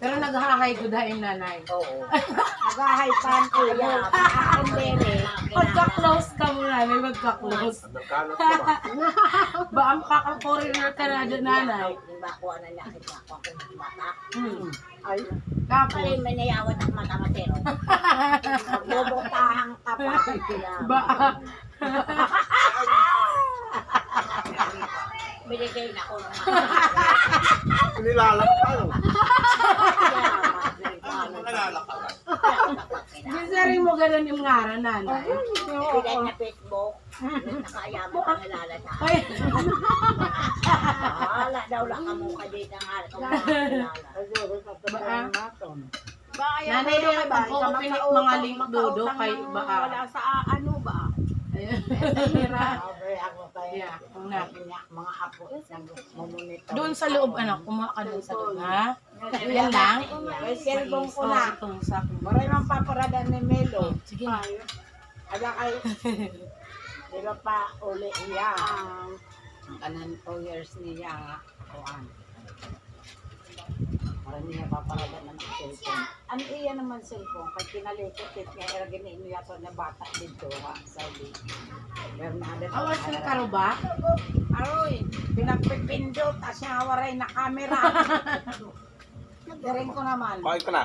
Pero naghahay ko dahil nanay. Oo. Nag-hypan ko yun. Kandere. Magka-close ka muna, nanay. Magka-close. Nagkalat ka ba? Ba ang kaka-foreigner ka na dyan, nanay? Diba kuha na niya kita ko akong mata. Ay, Tapos, Pali manayawat ang mata matero. Magbubutahang ka pa. ba, Binigay na ko ng nilalak ka no? mga Nilalak ka lang. minsan rin mo ganun yung ngara, nanay. Bigay na Facebook. Nakayaman ka nalala sa Ay, Wala daw lang ka mukha dito nga. Kung makakilala. nanay rin ang pag-open mga link dodo kay ba. Wala sa ano ba? Ayun. Yeah, ang na. Mga apo ng mumonitor. Doon sa loob, anak, kumuha ka doon sa loob, ha? Yan lang. May cellphone ko Oh, na. itong sa Maray mang paparadan ni Melo. sige na. Ada kay Diba pa uli iya. Ang kanan 2 years niya kuan. Maray niya paparadan ng cellphone. Ano iya naman cellphone? Pag kinalikot it nga eragin ni niya to na bata dito ha sa di. Pero na ada. Awas na karo ba? Aroy, pinagpipindot as nga waray na camera. Diring ko naman. Bakit ka na?